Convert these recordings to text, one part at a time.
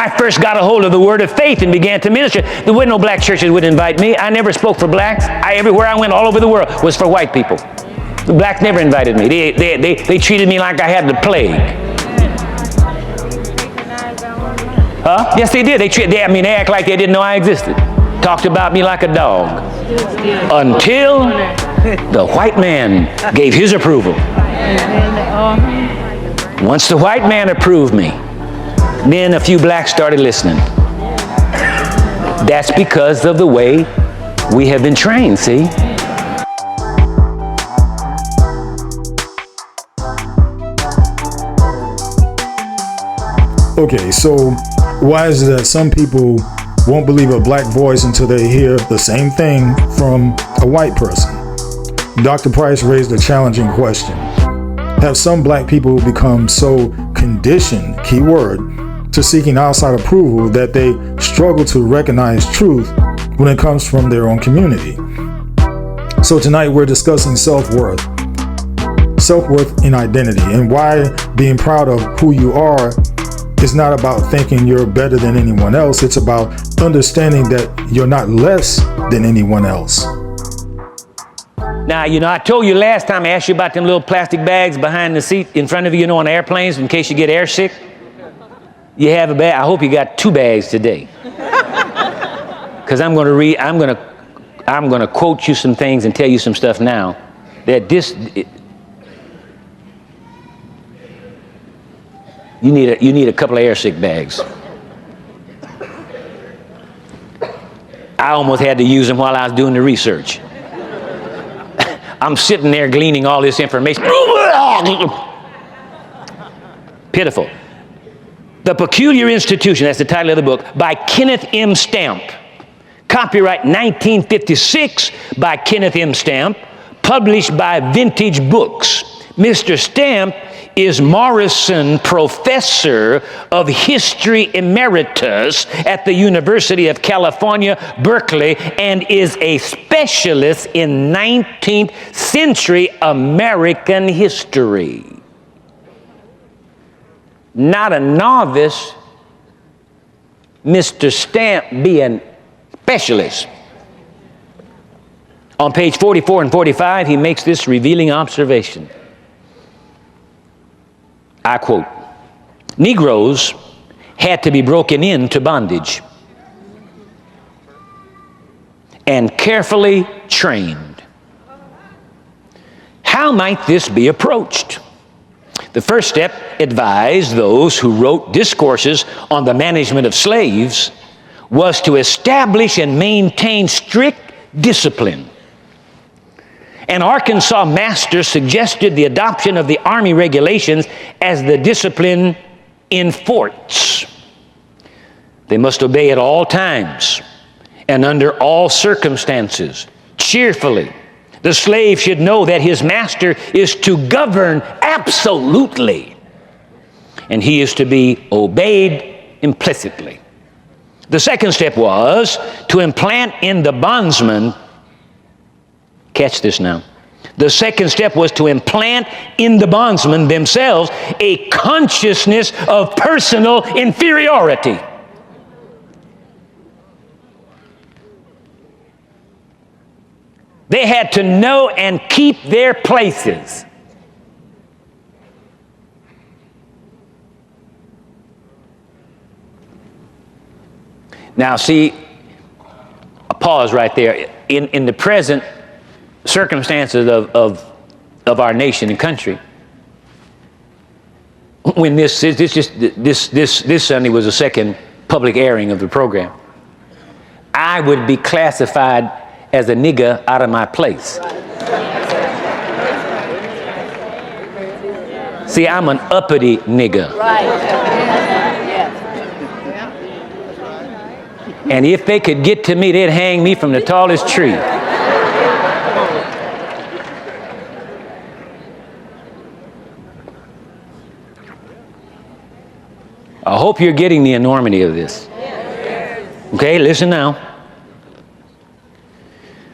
I first got a hold of the word of faith and began to minister. There were no black churches that would invite me. I never spoke for blacks. Everywhere I went all over the world was for white people. The blacks never invited me. They treated me like I had the plague. Huh? Yes, they did. They act like they didn't know I existed. Talked about me like a dog. Until the white man gave his approval. Once the white man approved me, then a few blacks started listening. That's because of the way we have been trained, see? Okay, so why is it that some people won't believe a black voice until they hear the same thing from a white person? Dr. Price raised a challenging question. Have some black people become so conditioned, keyword, to seeking outside approval that they struggle to recognize truth when it comes from their own community? So tonight we're discussing self-worth in identity, and why being proud of who you are is not about thinking you're better than anyone else. It's about understanding that you're not less than anyone else. Now, I told you last time I asked you about them little plastic bags behind the seat in front of you, on airplanes in case you get air sick. You have a bag. I hope you got 2 bags today. Because I'm going to quote you some things and tell you some stuff now that you need a couple of air sick bags. I almost had to use them while I was doing the research. I'm sitting there gleaning all this information. Pitiful. The Peculiar Institution, that's the title of the book, by Kenneth M. Stamp. Copyright 1956 by Kenneth M. Stamp, published by Vintage Books. Mr. Stamp is Morrison Professor of History Emeritus at the University of California, Berkeley, and is a specialist in 19th century American history. Not a novice, Mr. Stamp being specialist. On page 44 and 45, he makes this revealing observation. I quote, Negroes had to be broken into bondage and carefully trained. How might this be approached? The first step advised those who wrote discourses on the management of slaves was to establish and maintain strict discipline. An Arkansas master suggested the adoption of the Army regulations as the discipline in forts. They must obey at all times and under all circumstances, cheerfully. The slave should know that his master is to govern absolutely, and he is to be obeyed implicitly. The second step was to implant in the bondsman, catch this now, the second step was to implant in the bondsmen themselves a consciousness of personal inferiority. They had to know and keep their places. Now see, a pause right there. In the present circumstances of our nation and country, when this Sunday was the second public airing of the program, I would be classified as a nigger out of my place. See, I'm an uppity nigger. And if they could get to me, they'd hang me from the tallest tree. I hope you're getting the enormity of this. Okay, listen now.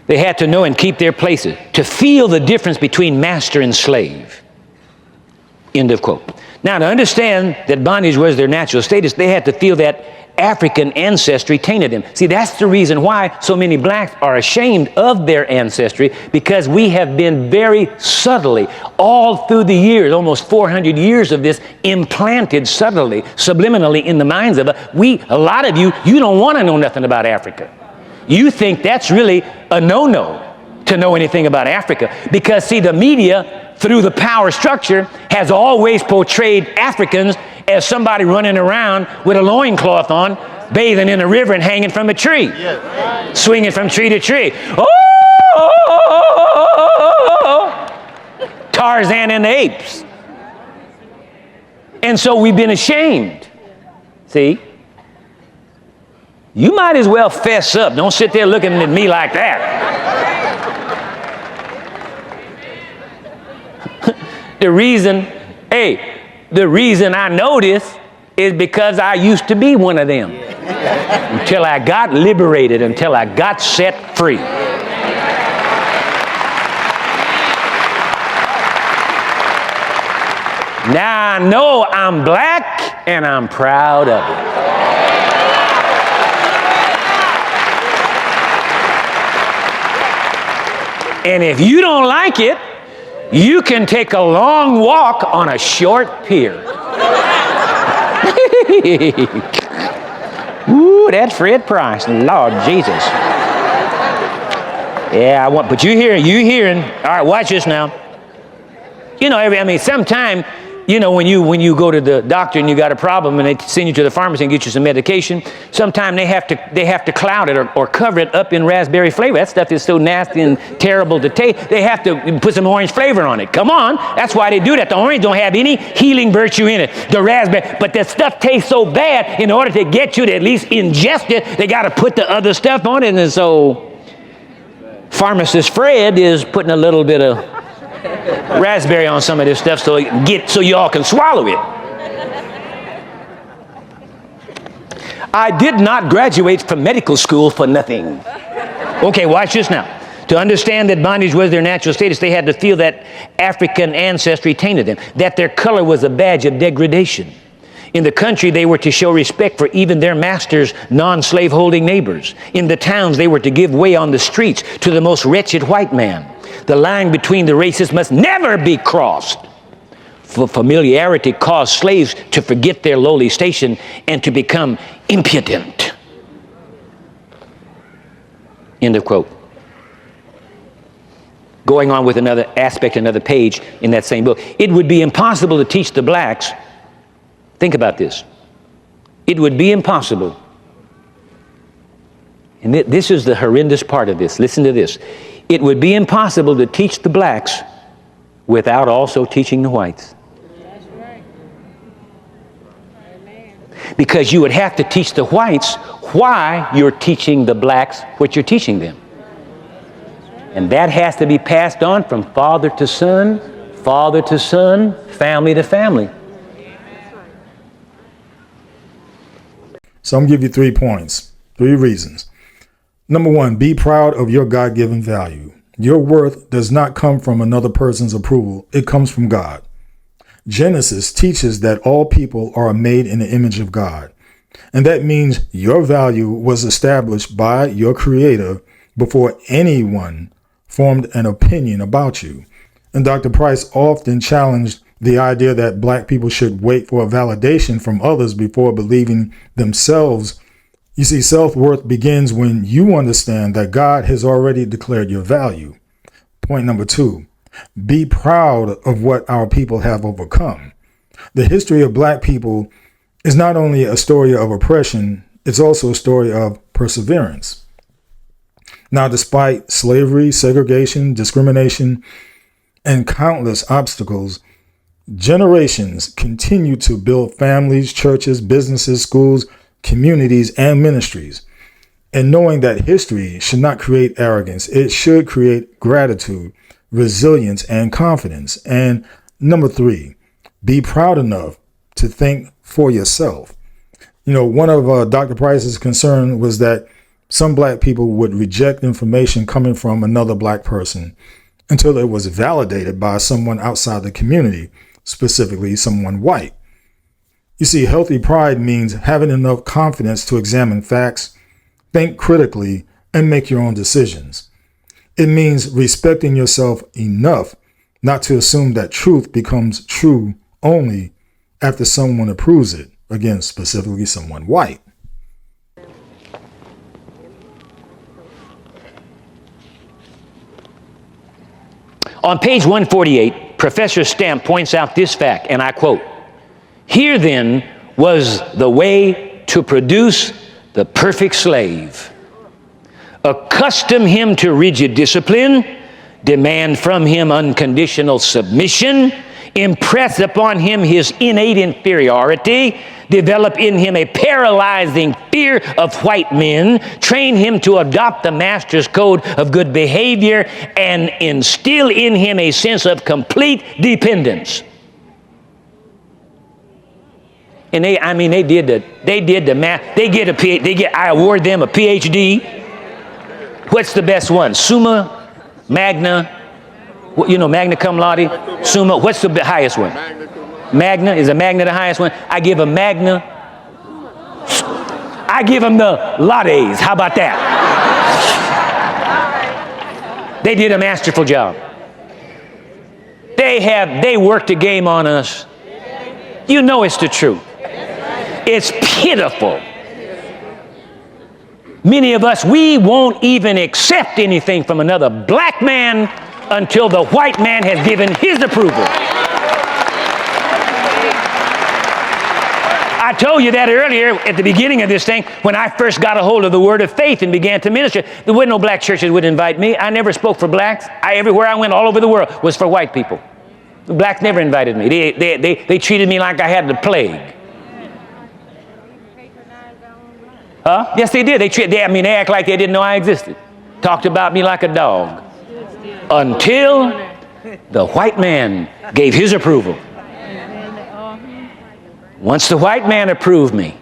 They had to know and keep their places, to feel the difference between master and slave. End of quote. Now, to understand that bondage was their natural status, they had to feel that African ancestry tainted them. See, that's the reason why so many blacks are ashamed of their ancestry, because we have been very subtly, all through the years, almost 400 years of this, implanted subtly, subliminally in the minds of us. A lot of you don't want to know nothing about Africa. You think that's really a no-no to know anything about Africa, because see, the media, through the power structure, has always portrayed Africans as somebody running around with a loincloth on, bathing in a river and hanging from a tree, swinging from tree to tree. Oh, Tarzan and the apes. And so we've been ashamed. See? You might as well fess up. Don't sit there looking at me like that. The reason I know this is because I used to be one of them until I got liberated, until I got set free. Now I know I'm black and I'm proud of it. And if you don't like it, you can take a long walk on a short pier. Ooh, that's Fred Price, Lord Jesus. Yeah, but you hearing. All right, watch this now. You know, sometime, you know, when you go to the doctor and you got a problem and they send you to the pharmacy and get you some medication, sometime they have to cloud it or cover it up in raspberry flavor. That stuff is so nasty and terrible to taste. They have to put some orange flavor on it. Come on, that's why they do that. The orange don't have any healing virtue in it. The raspberry, but that stuff tastes so bad. In order to get you to at least ingest it, they got to put the other stuff on it. And so, pharmacist Fred is putting a little bit of raspberry on some of this stuff so you all can swallow it. I did not graduate from medical school for nothing. Okay, watch this now. To understand that bondage was their natural status, they had to feel that African ancestry tainted them, that their color was a badge of degradation. In the country, they were to show respect for even their masters' non-slave-holding neighbors. In the towns, they were to give way on the streets to the most wretched white man. The line between the races must never be crossed. For familiarity caused slaves to forget their lowly station and to become impudent. End of quote. Going on with another aspect, another page in that same book. It would be impossible to teach the blacks. Think about this. It would be impossible. And this is the horrendous part of this. Listen to this. It would be impossible to teach the blacks without also teaching the whites. That's right. Amen. Because you would have to teach the whites why you're teaching the blacks what you're teaching them. And that has to be passed on from father to son, family to family. So I'm going to give you 3 points, 3 reasons. Number 1, be proud of your God-given value. Your worth does not come from another person's approval. It comes from God. Genesis teaches that all people are made in the image of God. And that means your value was established by your Creator before anyone formed an opinion about you. And Dr. Price often challenged the idea that black people should wait for a validation from others before believing themselves. You see, self-worth begins when you understand that God has already declared your value. Point number 2, be proud of what our people have overcome. The history of black people is not only a story of oppression, it's also a story of perseverance. Now, despite slavery, segregation, discrimination, and countless obstacles, generations continue to build families, churches, businesses, schools, communities, and ministries. And knowing that history should not create arrogance, it should create gratitude, resilience, and confidence. And number 3, be proud enough to think for yourself. You know, one of Dr. Price's concern was that some black people would reject information coming from another black person until it was validated by someone outside the community. specifically someone white. You see, healthy pride means having enough confidence to examine facts, think critically, and make your own decisions. It means respecting yourself enough not to assume that truth becomes true only after someone approves it. Again, specifically someone white. On page 148, Professor Stamp points out this fact, and I quote, "Here then was the way to produce the perfect slave. Accustom him to rigid discipline, demand from him unconditional submission, impress upon him his innate inferiority, develop in him a paralyzing fear of white men, train him to adopt the master's code of good behavior, and instill in him a sense of complete dependence." And they did the math. I award them a PhD. What's the best one? Summa, Magna, magna cum laude, summa. What's the highest one? Magna. Is a magna the highest one? I give a magna. I give them the laudes. How about that? They did a masterful job. They worked a game on us. You know it's the truth. It's pitiful. Many of us, we won't even accept anything from another black man until the white man has given his approval. I told you that earlier at the beginning of this thing, when I first got a hold of the word of faith and began to minister. There wasn't no black churches would invite me. I never spoke for blacks. Everywhere I went all over the world was for white people. The blacks never invited me. They treated me like I had the plague. Huh? Yes, they did. They act like they didn't know I existed. Talked about me like a dog. Until the white man gave his approval. Once the white man approved me,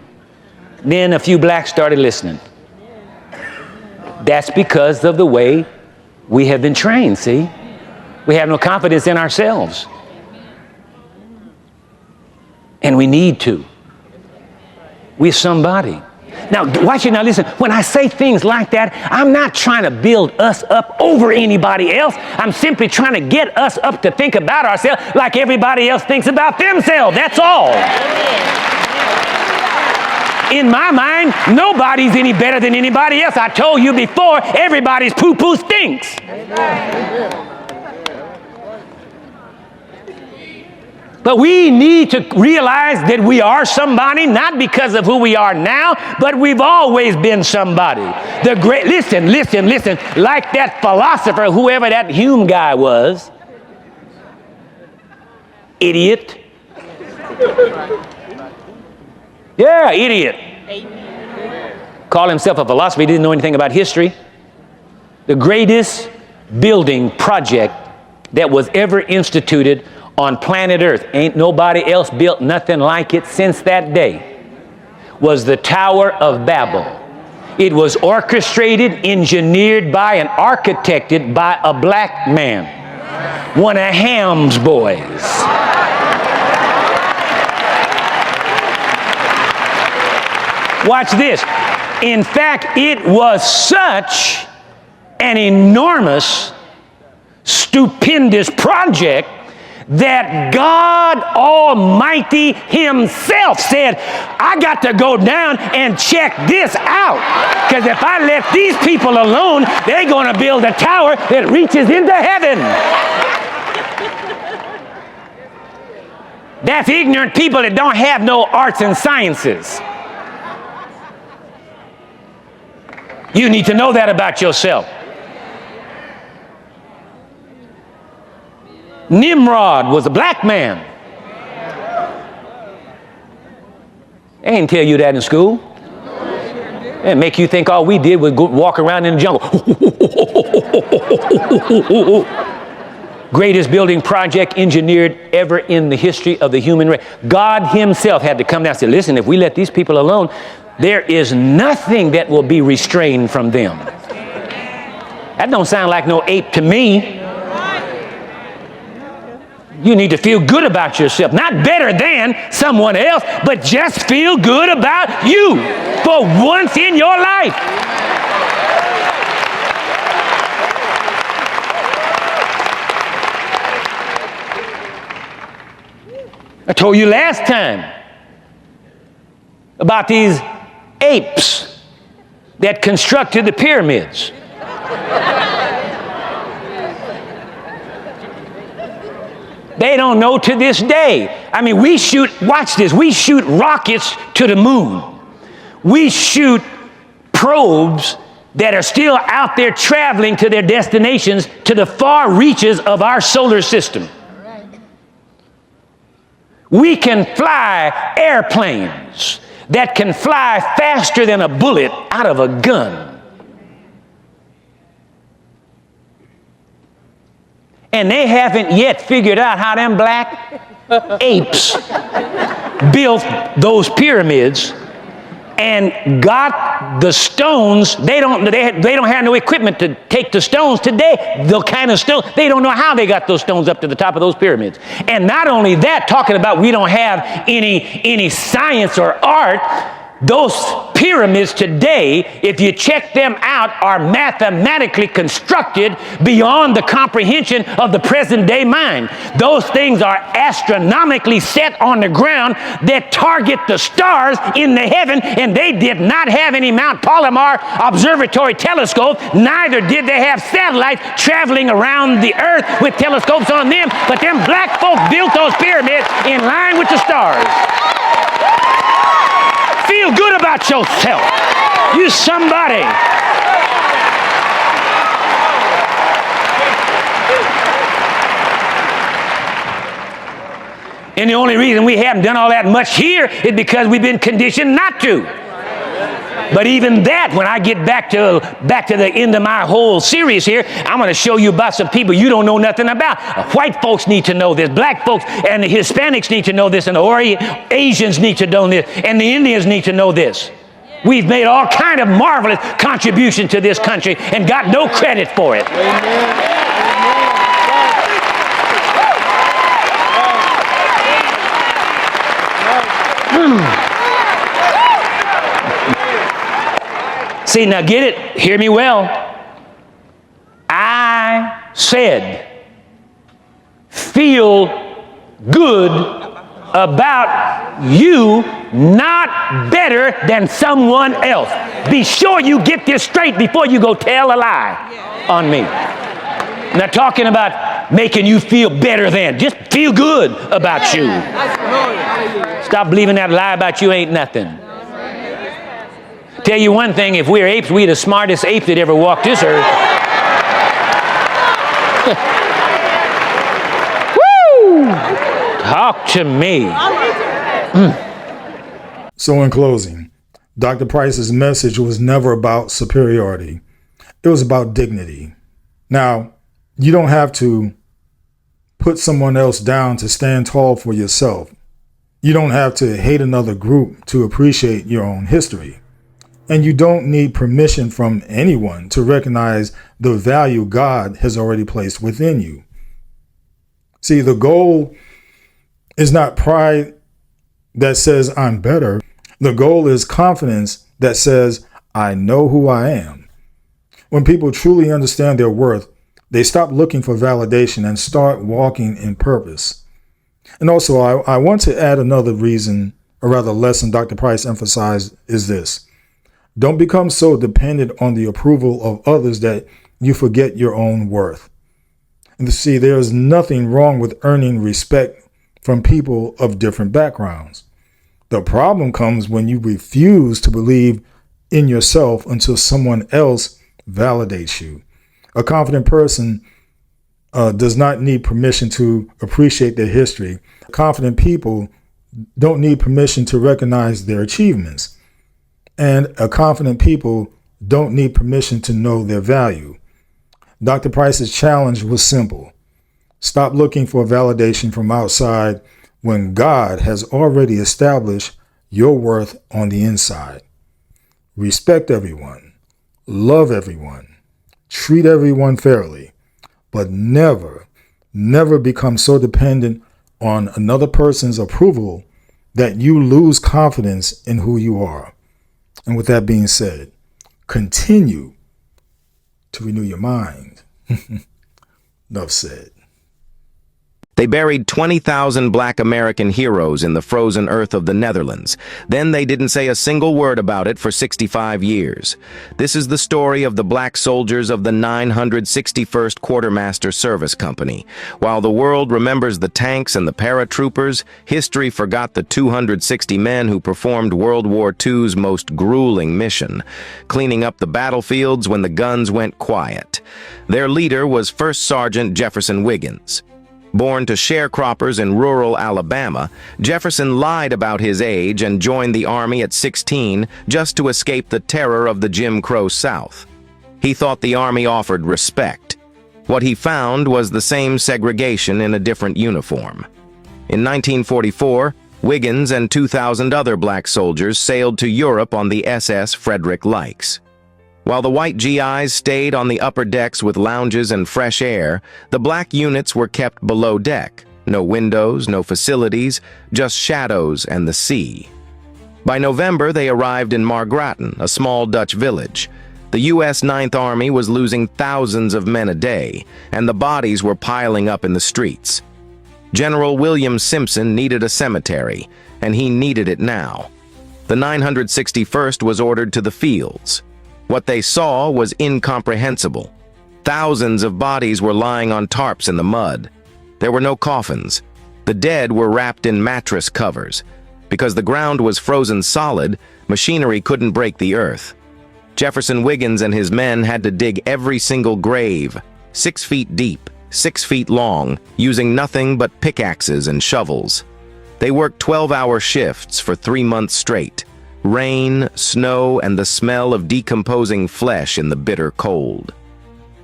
then a few blacks started listening. That's because of the way we have been trained, see? We have no confidence in ourselves. And we need to. We're somebody. Now, watch it. Now, listen. When I say things like that, I'm not trying to build us up over anybody else. I'm simply trying to get us up to think about ourselves like everybody else thinks about themselves. That's all. In my mind, nobody's any better than anybody else. I told you before, everybody's poo-poo stinks. But we need to realize that we are somebody, not because of who we are now, but we've always been somebody. Listen, like that philosopher, whoever that Hume guy was. Idiot. Yeah, idiot. Called himself a philosopher. He didn't know anything about history. The greatest building project that was ever instituted on planet Earth, ain't nobody else built nothing like it since that day, was the Tower of Babel. It was orchestrated, engineered by, and architected by a black man, one of Ham's boys. Watch this. In fact, it was such an enormous, stupendous project that God Almighty Himself said, I got to go down and check this out. Because if I let these people alone, they're going to build a tower that reaches into heaven. That's ignorant people that don't have no arts and sciences. You need to know that about yourself. Nimrod was a black man. They didn't tell you that in school. They make you think all we did was go walk around in the jungle. Greatest building project engineered ever in the history of the human race. God Himself had to come down and say, listen, if we let these people alone, there is nothing that will be restrained from them. That don't sound like no ape to me. You need to feel good about yourself. Not better than someone else, but just feel good about you for once in your life. I told you last time about these apes that constructed the pyramids. They don't know to this day. I mean, watch this, we shoot rockets to the moon. We shoot probes that are still out there traveling to their destinations to the far reaches of our solar system. We can fly airplanes that can fly faster than a bullet out of a gun. And they haven't yet figured out how them black apes built those pyramids and got the stones. They don't have no equipment to take the stones today. The kind of stone, they don't know how they got those stones up to the top of those pyramids. And not only that, talking about we don't have any science or art, those pyramids today, if you check them out, are mathematically constructed beyond the comprehension of the present day mind. Those things are astronomically set on the ground that target the stars in the heaven, and they did not have any Mount Palomar observatory telescope, neither did they have satellites traveling around the earth with telescopes on them, but them black folk built those pyramids in line with the stars. Feel good about yourself. You somebody. And the only reason we haven't done all that much here is because we've been conditioned not to. But even that, when I get back to the end of my whole series here, I'm going to show you about some people you don't know nothing about. White folks need to know this. Black folks and the Hispanics need to know this. And the Asians need to know this. And the Indians need to know this. We've made all kind of marvelous contribution to this country and got no credit for it. See, now get it, hear me well. I said, feel good about you, not better than someone else. Be sure you get this straight before you go tell a lie on me. I'm not talking about making you feel better than. Just feel good about you. Stop believing that lie about you ain't nothing. Tell you one thing, if we're apes, we're the smartest ape that ever walked this earth. Woo! Talk to me. So in closing, Dr. Price's message was never about superiority. It was about dignity. Now, you don't have to put someone else down to stand tall for yourself. You don't have to hate another group to appreciate your own history. And you don't need permission from anyone to recognize the value God has already placed within you. See, the goal is not pride that says I'm better. The goal is confidence that says I know who I am. When people truly understand their worth, they stop looking for validation and start walking in purpose. And also, I want to add another reason, or rather lesson Dr. Price emphasized is this. Don't become so dependent on the approval of others that you forget your own worth. And see, there's nothing wrong with earning respect from people of different backgrounds. The problem comes when you refuse to believe in yourself until someone else validates you. A confident person does not need permission to appreciate their history. Confident people don't need permission to recognize their achievements. And a confident people don't need permission to know their value. Dr. Price's challenge was simple. Stop looking for validation from outside when God has already established your worth on the inside. Respect everyone, love everyone, treat everyone fairly, but never, Never become so dependent on another person's approval that you lose confidence in who you are. And with that being said, continue to renew your mind. Enough said. They buried 20,000 black American heroes in the frozen earth of the Netherlands. Then they didn't say a single word about it for 65 years. This is the story of the black soldiers of the 961st Quartermaster Service Company. While the world remembers the tanks and the paratroopers, history forgot the 260 men who performed World War II's most grueling mission, cleaning up the battlefields when the guns went quiet. Their leader was First Sergeant Jefferson Wiggins. Born to sharecroppers in rural Alabama, Jefferson lied about his age and joined the Army at 16 just to escape the terror of the Jim Crow South. He thought the Army offered respect. What he found was the same segregation in a different uniform. In 1944, Wiggins and 2,000 other black soldiers sailed to Europe on the SS Frederick K. While the white GIs stayed on the upper decks with lounges and fresh air, the black units were kept below deck. No windows, no facilities, just shadows and the sea. By November, they arrived in Margraten, a small Dutch village. The U.S. Ninth Army was losing thousands of men a day, and the bodies were piling up in the streets. General William Simpson needed a cemetery, and he needed it now. The 961st was ordered to the fields. What they saw was incomprehensible. Thousands of bodies were lying on tarps in the mud. There were no coffins. The dead were wrapped in mattress covers. Because the ground was frozen solid, machinery couldn't break the earth. Jefferson Wiggins and his men had to dig every single grave, 6 feet deep, 6 feet long, using nothing but pickaxes and shovels. They worked 12-hour shifts for 3 months straight. Rain, snow, and the smell of decomposing flesh in the bitter cold.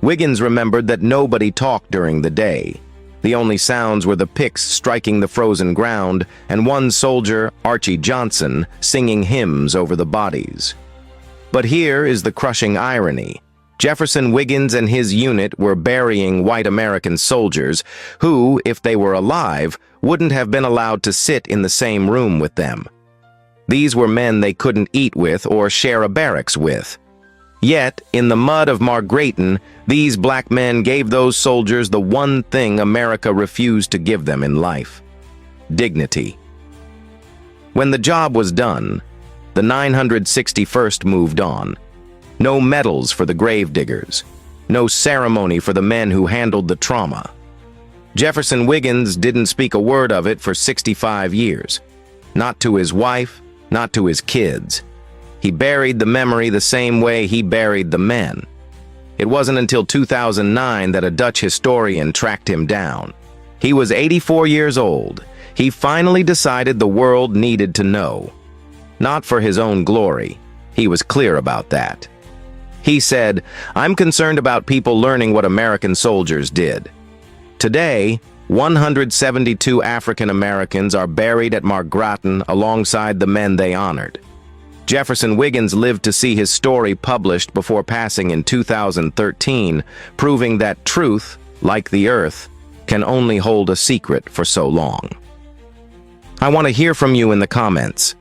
Wiggins remembered that nobody talked during the day. The only sounds were the picks striking the frozen ground and one soldier, Archie Johnson, singing hymns over the bodies. But here is the crushing irony. Jefferson Wiggins and his unit were burying white American soldiers who, if they were alive, wouldn't have been allowed to sit in the same room with them. These were men they couldn't eat with or share a barracks with. Yet, in the mud of Margraten, these black men gave those soldiers the one thing America refused to give them in life: dignity. When the job was done, the 961st moved on. No medals for the gravediggers. No ceremony for the men who handled the trauma. Jefferson Wiggins didn't speak a word of it for 65 years. Not to his wife, not to his kids. He buried the memory the same way he buried the men. It wasn't until 2009 that a Dutch historian tracked him down. He was 84 years old. He finally decided the world needed to know. Not for his own glory. He was clear about that. He said, "I'm concerned about people learning what American soldiers did." Today, 172 African Americans are buried at Margraten alongside the men they honored. Jefferson Wiggins lived to see his story published before passing in 2013, proving that truth, like the earth, can only hold a secret for so long. I want to hear from you in the comments.